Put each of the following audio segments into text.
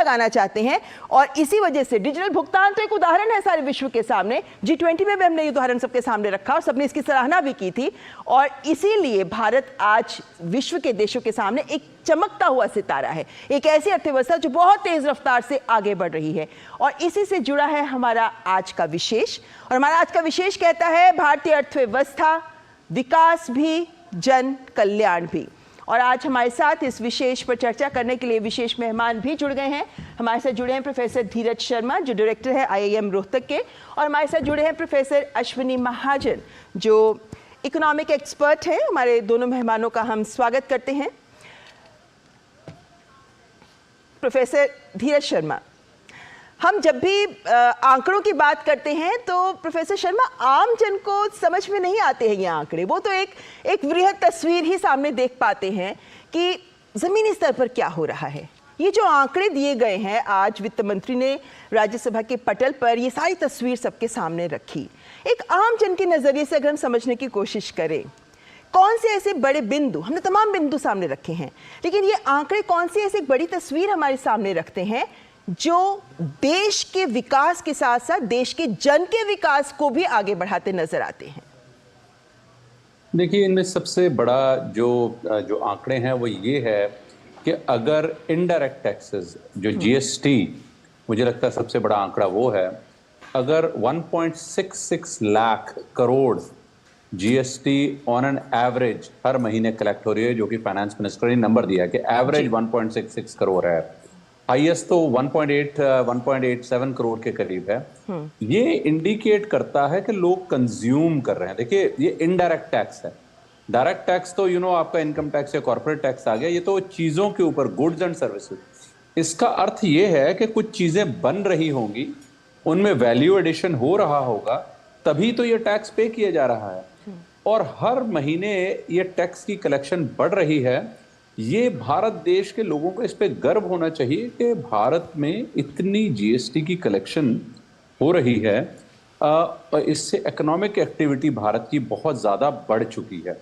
लगाना चाहते हैं। और इसी वजह से डिजिटल भुगतान तो एक उदाहरण है सारे विश्व के सामने, G20 में भी हमने ये उदाहरण सबके सामने रखा और सबने इसकी सराहना भी की थी। और इसीलिए भारत आज विश्व के देशों के सामने एक चमकता हुआ सितारा है, एक ऐसी अर्थव्यवस्था जो बहुत तेज रफ्तार से आगे बढ़ रही है। और इसी से जुड़ा है हमारा आज का विशेष। और हमारा आज का विशेष कहता है भारतीय अर्थव्यवस्था, विकास भी, जन कल्याण भी। और आज हमारे साथ इस विशेष पर चर्चा करने के लिए विशेष मेहमान भी जुड़ गए हैं। हमारे साथ जुड़े हैं प्रोफेसर धीरज शर्मा, जो डायरेक्टर है IIM रोहतक के, और हमारे साथ जुड़े हैं प्रोफेसर अश्विनी महाजन, जो इकोनॉमिक एक्सपर्ट हैं। हमारे दोनों मेहमानों का हम स्वागत करते हैं। प्रोफेसर धीरज शर्मा, हम जब भी आंकड़ों की बात करते हैं तो प्रोफेसर शर्मा आम जन को समझ में नहीं आते हैं ये आंकड़े। वो तो एक वृहद तस्वीर ही सामने देख पाते हैं कि ज़मीनी स्तर पर क्या हो रहा है। ये जो आंकड़े दिए गए हैं, आज वित्त मंत्री ने राज्यसभा के पटल पर ये सारी तस्वीर सबके सामने रखी। एक आम जन के नज़रिए से अगर हम समझने की कोशिश करें, कौन से ऐसे बड़े बिंदु, हमने तमाम बिंदु सामने रखे हैं, लेकिन ये आंकड़े कौन सी ऐसी बड़ी तस्वीर हमारे सामने रखते हैं जो देश के विकास के साथ साथ देश के जन के विकास को भी आगे बढ़ाते नजर आते हैं? देखिए, इनमें सबसे बड़ा जो आंकड़े हैं वो ये है कि अगर इनडायरेक्ट टैक्सेस जो GST, मुझे लगता है सबसे बड़ा आंकड़ा वो है। अगर 1.66 lakh crore GST on an average हर महीने कलेक्ट हो रही है, जो कि फाइनेंस मिनिस्टर ने नंबर दिया है कि एवरेज 1.66 करोड़ है, हाईएस्ट तो 1.87 करोड़ के करीब है। ये इंडिकेट करता है कि लोग कंज्यूम कर रहे हैं। देखिए, ये इनडायरेक्ट टैक्स है। डायरेक्ट टैक्स तो आपका इनकम टैक्स या कॉर्पोरेट टैक्स आ गया, ये तो चीजों के ऊपर, गुड्स एंड सर्विसेज। इसका अर्थ ये है कि कुछ चीजें बन रही होंगी, उनमें वैल्यू एडिशन हो रहा होगा, तभी तो ये टैक्स पे किया जा रहा है। और हर महीने ये टैक्स की कलेक्शन बढ़ रही है। ये भारत देश के लोगों को इस पे गर्व होना चाहिए कि भारत में इतनी GST की कलेक्शन हो रही है। इससे इकोनॉमिक एक्टिविटी भारत की बहुत ज़्यादा बढ़ चुकी है।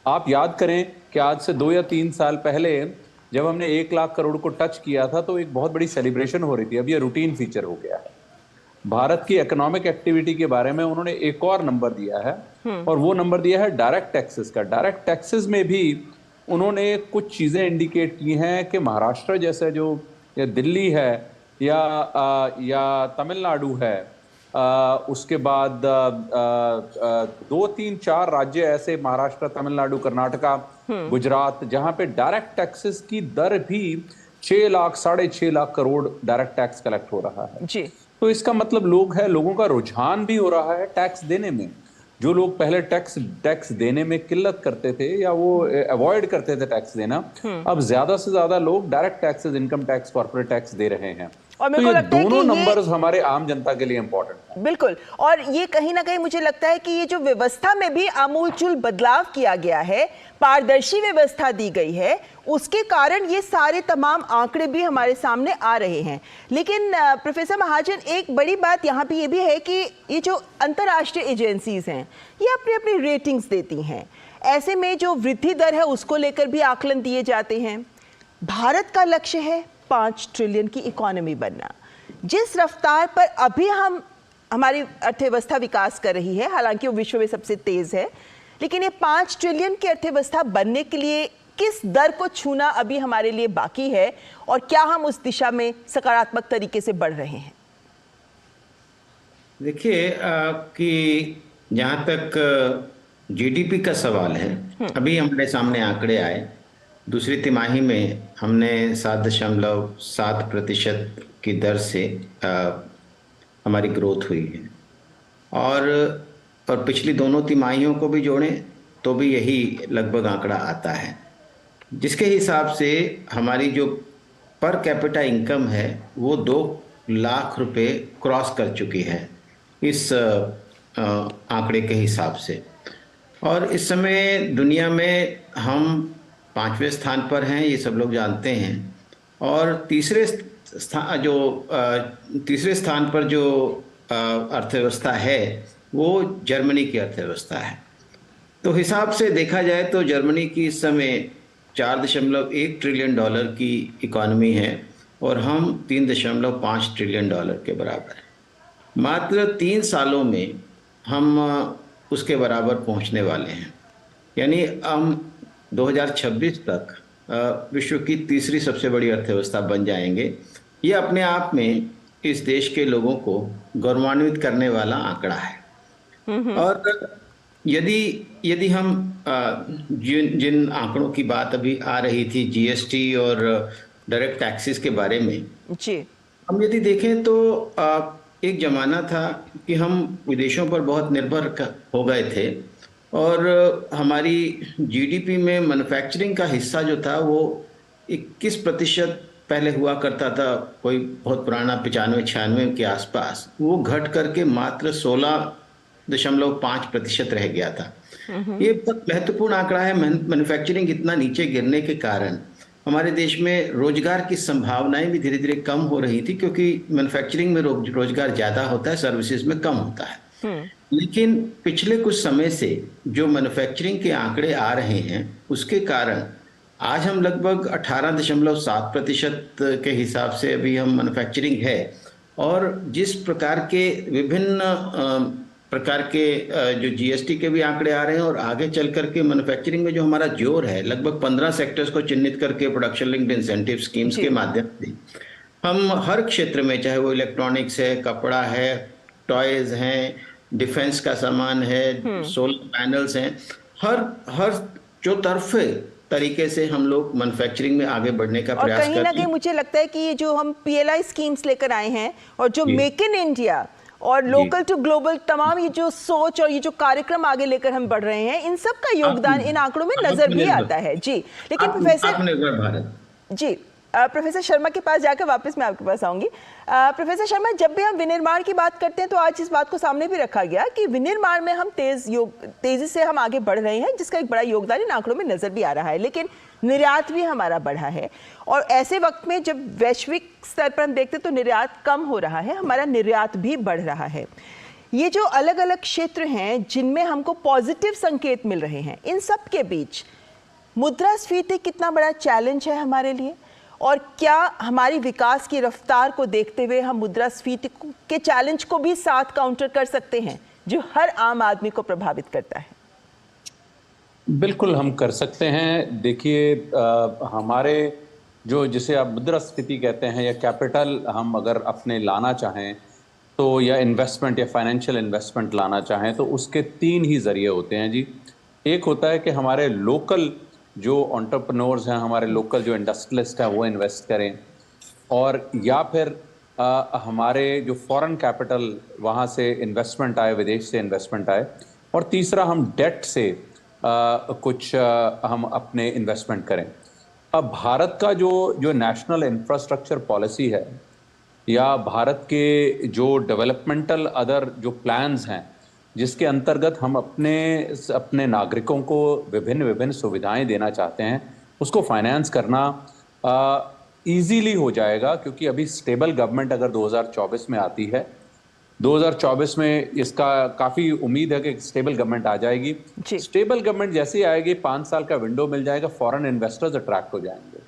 आप याद करें कि आज से 2 या 3 साल पहले जब हमने 1 लाख करोड़ को टच किया था तो एक बहुत बड़ी सेलिब्रेशन हो रही थी। अब ये रूटीन फीचर हो गया है। भारत की इकोनॉमिक एक्टिविटी के बारे में उन्होंने एक और नंबर दिया है, और वो नंबर दिया है डायरेक्ट टैक्सेस का। डायरेक्ट टैक्सेस में भी उन्होंने कुछ चीज़ें इंडिकेट की हैं कि महाराष्ट्र जैसे जो, या दिल्ली है, या तमिलनाडु है, उसके बाद 2, 3, 4 राज्य ऐसे, महाराष्ट्र, तमिलनाडु, कर्नाटका, गुजरात, जहां पे डायरेक्ट टैक्सेस की दर भी 6 lakh, 6.5 lakh crore direct tax collect हो रहा है जी। तो इसका मतलब लोगों का रुझान भी हो रहा है टैक्स देने में। जो लोग पहले टैक्स देने में किल्लत करते थे या वो अवॉइड करते थे टैक्स देना, अब ज्यादा से ज्यादा लोग direct taxes, income tax, corporate tax दे रहे हैं। और तो ये दोनों नंबर्स हमारे आम जनता के लिए इंपॉर्टेंट है। बिल्कुल। और ये कहीं ना कहीं मुझे लगता है कि ये जो व्यवस्था में भी आमूलचूल बदलाव किया गया है, पारदर्शी व्यवस्था दी गई है, उसके कारण ये सारे तमाम आंकड़े भी हमारे सामने आ रहे हैं। लेकिन प्रोफेसर महाजन, एक बड़ी बात यहाँ पे ये भी है कि ये जो अंतर्राष्ट्रीय एजेंसीज हैं, ये अपनी अपनी रेटिंग्स देती हैं। ऐसे में जो वृद्धि दर है उसको लेकर भी आकलन दिए जाते हैं। भारत का लक्ष्य है 5 ट्रिलियन की इकोनॉमी बनना। जिस रफ्तार पर अभी हमारी अर्थव्यवस्था विकास कर रही है, हालांकि वो विश्व में सबसे तेज है, लेकिन ये 5 ट्रिलियन की अर्थव्यवस्था बनने के लिए किस दर को छूना अभी हमारे लिए बाकी है, और क्या हम उस दिशा में सकारात्मक तरीके से बढ़ रहे हैं? देखिए, कि जहाँ तक GDP का सवाल है, अभी हमारे सामने आंकड़े आए। दूसरी तिमाही में हमने 7.7% की दर से हमारी ग्रोथ हुई है, और पिछली दोनों तिमाहियों को भी जोड़ें तो भी यही लगभग आंकड़ा आता है, जिसके हिसाब से हमारी जो पर कैपिटा इनकम है वो 2 लाख रुपए क्रॉस कर चुकी है इस आंकड़े के हिसाब से। और इस समय दुनिया में हम 5वें स्थान पर हैं, ये सब लोग जानते हैं। और तीसरे स्थान पर जो अर्थव्यवस्था है वो जर्मनी की अर्थव्यवस्था है। तो हिसाब से देखा जाए तो जर्मनी की इस समय $4.1 ट्रिलियन की इकॉनमी है, और हम 3.5 ट्रिलियन डॉलर के बराबर हैं। मात्र 3 सालों में हम उसके बराबर पहुंचने वाले हैं। यानी हम 2026 तक विश्व की तीसरी सबसे बड़ी अर्थव्यवस्था बन जाएंगे। ये अपने आप में इस देश के लोगों को गौरवान्वित करने वाला आंकड़ा है। और यदि यदि हम जिन जिन आंकड़ों की बात अभी आ रही थी, जीएसटी और डायरेक्ट टैक्सेस के बारे में जी, हम यदि देखें तो एक जमाना था कि हम विदेशों पर बहुत निर्भर हो गए थे और हमारी जीडीपी में मैन्युफैक्चरिंग का हिस्सा जो था वो 21% पहले हुआ करता था, कोई बहुत पुराना 95-96 के आसपास, वो घट करके मात्र 16.5% रह गया था। ये बहुत महत्वपूर्ण आंकड़ा है। मैन्युफैक्चरिंग इतना नीचे गिरने के कारण हमारे देश में रोजगार की संभावनाएं भी धीरे धीरे कम हो रही थी, क्योंकि मैन्युफैक्चरिंग में रोजगार ज्यादा होता है, सर्विसेज में कम होता है। लेकिन पिछले कुछ समय से जो मैन्युफैक्चरिंग के आंकड़े आ रहे हैं उसके कारण आज हम लगभग 18.7% के हिसाब से अभी हम मैन्युफैक्चरिंग है। और जिस प्रकार के विभिन्न प्रकार के जो जीएसटी के भी आंकड़े आ रहे हैं और आगे चल करके मैन्युफैक्चरिंग में जो हमारा जोर है, लगभग 15 सेक्टर्स को चिन्हित करके प्रोडक्शन लिंक्ड इंसेंटिव स्कीम्स के माध्यम से हम हर क्षेत्र में, चाहे वो इलेक्ट्रॉनिक्स है, कपड़ा है, टॉयज हैं, डिफेंस का सामान है, सोलर पैनल्स हैं, हर चौतरफे तरीके से हम लोग मैन्युफैक्चरिंग में आगे बढ़ने का प्रयास कर रहे हैं। और कहीं ना कहीं मुझे लगता है कि ये जो हम पीएलआई स्कीम्स लेकर आए हैं और जो मेक इन इंडिया और लोकल टू ग्लोबल तमाम ये जो सोच और ये जो कार्यक्रम आगे लेकर हम बढ़ रहे हैं, इन सब का योगदान इन आंकड़ों में नजर भी आता है। जी, लेकिन प्रोफेसर आत्मनिर्भर भारत, जी, प्रोफेसर शर्मा के पास जाकर वापस मैं आपके पास आऊंगी। प्रोफेसर शर्मा, जब भी हम विनिर्माण की बात करते हैं तो आज इस बात को सामने भी रखा गया कि विनिर्माण में हम तेजी से हम आगे बढ़ रहे हैं, जिसका एक बड़ा योगदान इन आंकड़ों में नजर भी आ रहा है। लेकिन निर्यात भी हमारा बढ़ा है और ऐसे वक्त में जब वैश्विक स्तर पर हम देखते हैं तो निर्यात कम हो रहा है, हमारा निर्यात भी बढ़ रहा है। ये जो अलग अलग क्षेत्र हैं जिनमें हमको पॉजिटिव संकेत मिल रहे हैं, इन सब के बीच मुद्रास्फीति कितना बड़ा चैलेंज है हमारे लिए, और क्या हमारी विकास की रफ्तार को देखते हुए हम मुद्रास्फीति के चैलेंज को भी साथ काउंटर कर सकते हैं जो हर आम आदमी को प्रभावित करता है? बिल्कुल हम कर सकते हैं। देखिए, हमारे जो जिसे आप मुद्रास्फीति कहते हैं या कैपिटल हम अगर अपने लाना चाहें तो, या इन्वेस्टमेंट या फाइनेंशियल इन्वेस्टमेंट लाना चाहें तो उसके 3 ही जरिए होते हैं जी। एक होता है कि हमारे लोकल जो एंटरप्रेन्योर्स हैं, हमारे लोकल जो इंडस्ट्रियलिस्ट हैं वो इन्वेस्ट करें, और या फिर हमारे जो फॉरेन कैपिटल वहाँ से इन्वेस्टमेंट आए, विदेश से इन्वेस्टमेंट आए, और तीसरा हम डेट से कुछ हम अपने इन्वेस्टमेंट करें। अब भारत का जो नेशनल इंफ्रास्ट्रक्चर पॉलिसी है या भारत के जो डेवलपमेंटल अदर जो प्लान्स हैं जिसके अंतर्गत हम अपने नागरिकों को विभिन्न सुविधाएं देना चाहते हैं, उसको फाइनेंस करना इजीली हो जाएगा, क्योंकि अभी स्टेबल गवर्नमेंट अगर 2024 में आती है, 2024 में इसका काफ़ी उम्मीद है कि स्टेबल गवर्नमेंट आ जाएगी। स्टेबल गवर्नमेंट जैसे ही आएगी 5 साल का विंडो मिल जाएगा, फॉरेन इन्वेस्टर्स अट्रैक्ट हो जाएंगे।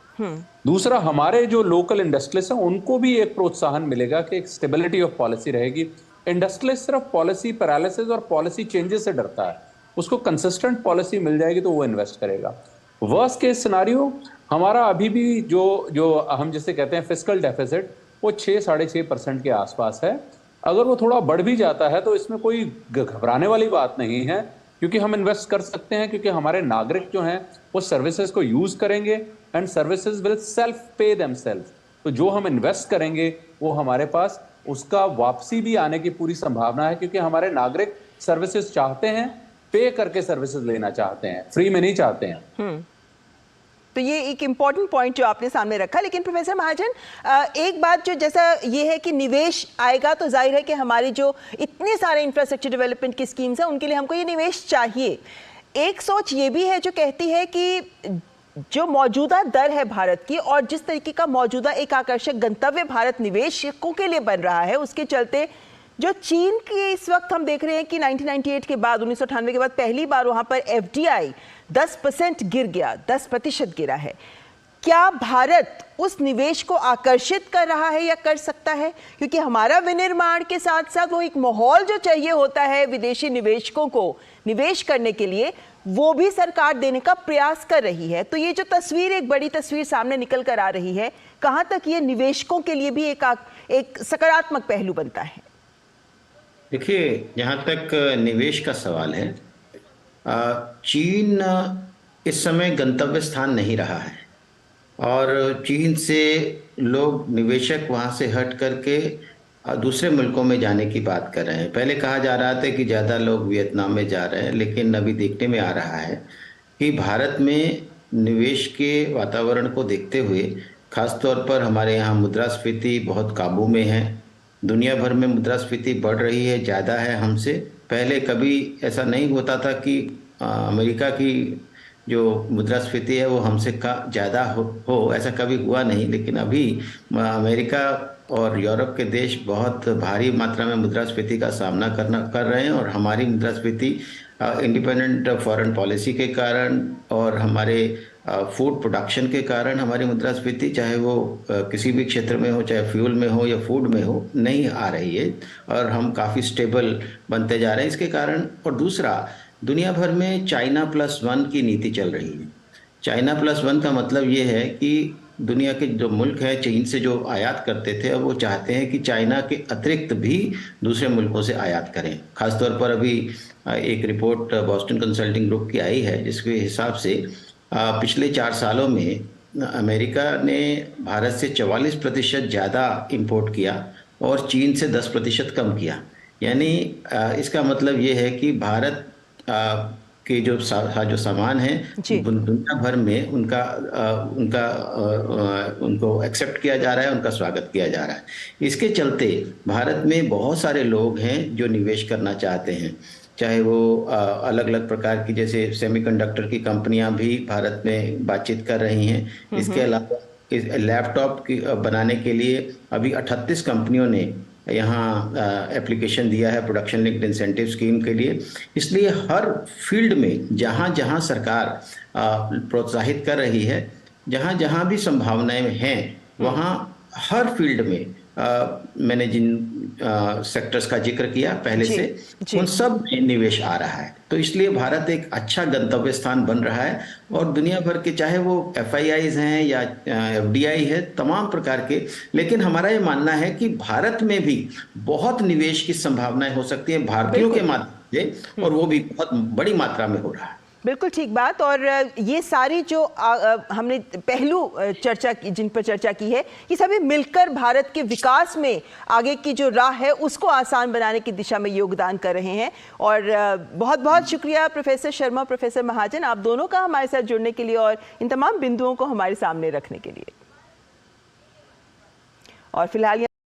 दूसरा, हमारे जो लोकल इंडस्ट्रियलिस्ट हैं उनको भी एक प्रोत्साहन मिलेगा कि एक स्टेबिलिटी ऑफ पॉलिसी रहेगी। इंडस्ट्रियलिस्ट सिर्फ पॉलिसी पैरालिसिस और पॉलिसी चेंजेस से डरता है, उसको कंसिस्टेंट पॉलिसी मिल जाएगी तो वो इन्वेस्ट करेगा। वर्स्ट केस सिनारियो हमारा अभी भी जो हम जिसे कहते हैं फिस्कल डेफिसिट, वो 6-6.5% के आसपास है। अगर वो थोड़ा बढ़ भी जाता है तो इसमें कोई घबराने वाली बात नहीं है, क्योंकि हम इन्वेस्ट कर सकते हैं, क्योंकि हमारे नागरिक जो हैं वो सर्विसेज को यूज करेंगे एंड सर्विसेज विल सेल्फ पे देमसेल्फ। तो जो हम इन्वेस्ट करेंगे वो हमारे पास उसका वापसी भी आने की पूरी संभावना है, क्योंकि हमारे नागरिक सर्विसेज चाहते हैं, पे करके सर्विसेज लेना चाहते हैं, फ्री में नहीं चाहते हैं। तो ये एक इम्पॉर्टेंट पॉइंट जो आपने सामने रखा। लेकिन प्रोफेसर महाजन, एक बात जो जैसा ये है कि निवेश आएगा तो जाहिर है कि हमारी जो इतने सारे इंफ्रास्ट्रक्चर डेवलपमेंट की स्कीम्स हैं उनके लिए हमको ये निवेश चाहिए। एक सोच ये भी है जो कहती है कि जो मौजूदा दर है भारत की और जिस तरीके का मौजूदा एक आकर्षक गंतव्य भारत निवेशकों के लिए बन रहा है, उसके चलते जो चीन की इस वक्त हम देख रहे हैं कि 1998 के बाद 1998 के बाद पहली बार वहां पर एफडीआई 10% गिर गया, 10% गिरा है। क्या भारत उस निवेश को आकर्षित कर रहा है या कर सकता है? क्योंकि हमारा विनिर्माण के साथ साथ वो एक माहौल जो चाहिए होता है विदेशी निवेशकों को निवेश करने के लिए, वो भी सरकार देने का प्रयास कर रही है। तो ये जो तस्वीर, एक बड़ी तस्वीर सामने निकल कर आ रही है, कहां तक ये निवेशकों के लिए भी एक सकारात्मक पहलू बनता है? देखिए, जहाँ तक निवेश का सवाल है, चीन इस समय गंतव्य स्थान नहीं रहा है और चीन से लोग, निवेशक वहाँ से हट करके दूसरे मुल्कों में जाने की बात कर रहे हैं। पहले कहा जा रहा था कि ज़्यादा लोग वियतनाम में जा रहे हैं, लेकिन अभी देखने में आ रहा है कि भारत में निवेश के वातावरण को देखते हुए, खासतौर पर हमारे यहाँ मुद्रास्फीति बहुत काबू में है। दुनिया भर में मुद्रास्फीति बढ़ रही है, ज़्यादा है हमसे। पहले कभी ऐसा नहीं होता था कि अमेरिका की जो मुद्रास्फीति है वो हमसे का ज़्यादा हो, ऐसा कभी हुआ नहीं। लेकिन अभी अमेरिका और यूरोप के देश बहुत भारी मात्रा में मुद्रास्फीति का सामना कर रहे हैं और हमारी मुद्रास्फीति इंडिपेंडेंट फॉरेन पॉलिसी के कारण और हमारे फूड प्रोडक्शन के कारण हमारी मुद्रास्फीति, चाहे वो किसी भी क्षेत्र में हो, चाहे फ्यूल में हो या फूड में हो, नहीं आ रही है और हम काफ़ी स्टेबल बनते जा रहे हैं इसके कारण। और दूसरा, दुनिया भर में चाइना +1 की नीति चल रही है। चाइना +1 का मतलब ये है कि दुनिया के जो मुल्क हैं चीन से जो आयात करते थे, अब वो चाहते हैं कि चाइना के अतिरिक्त भी दूसरे मुल्कों से आयात करें। खासतौर पर अभी एक रिपोर्ट बॉस्टन कंसल्टिंग ग्रुप की आई है जिसके हिसाब से पिछले 4 सालों में अमेरिका ने भारत से 44% ज़्यादा इंपोर्ट किया और चीन से 10% कम किया। यानी इसका मतलब ये है कि भारत के जो सामान है दुनिया भर में उनको एक्सेप्ट किया जा रहा है, उनका स्वागत किया जा रहा है। इसके चलते भारत में बहुत सारे लोग हैं जो निवेश करना चाहते हैं, चाहे वो अलग अलग प्रकार की, जैसे सेमीकंडक्टर की कंपनियां भी भारत में बातचीत कर रही हैं। इसके अलावा लैपटॉप बनाने के लिए अभी 38 कंपनियों ने यहाँ एप्लीकेशन दिया है प्रोडक्शन लिंक्ड इंसेंटिव स्कीम के लिए। इसलिए हर फील्ड में जहाँ जहाँ सरकार प्रोत्साहित कर रही है, जहाँ जहाँ भी संभावनाएं हैं, वहाँ हर फील्ड में मैंने जिन सेक्टर्स का जिक्र किया पहले से, उन सब में निवेश आ रहा है। तो इसलिए भारत एक अच्छा गंतव्य स्थान बन रहा है और दुनिया भर के, चाहे वो FIIs हैं या FDI है, तमाम प्रकार के। लेकिन हमारा ये मानना है कि भारत में भी बहुत निवेश की संभावनाएं हो सकती है भारतीयों के माध्यम से, और वो भी बहुत बड़ी मात्रा में हो रहा है। बिल्कुल ठीक बात। और ये सारी जो हमने पहलू जिन पर चर्चा की है, ये सभी मिलकर भारत के विकास में आगे की जो राह है उसको आसान बनाने की दिशा में योगदान कर रहे हैं। और बहुत बहुत शुक्रिया प्रोफेसर शर्मा, प्रोफेसर महाजन, आप दोनों का हमारे साथ जुड़ने के लिए और इन तमाम बिंदुओं को हमारे सामने रखने के लिए। और फिलहाल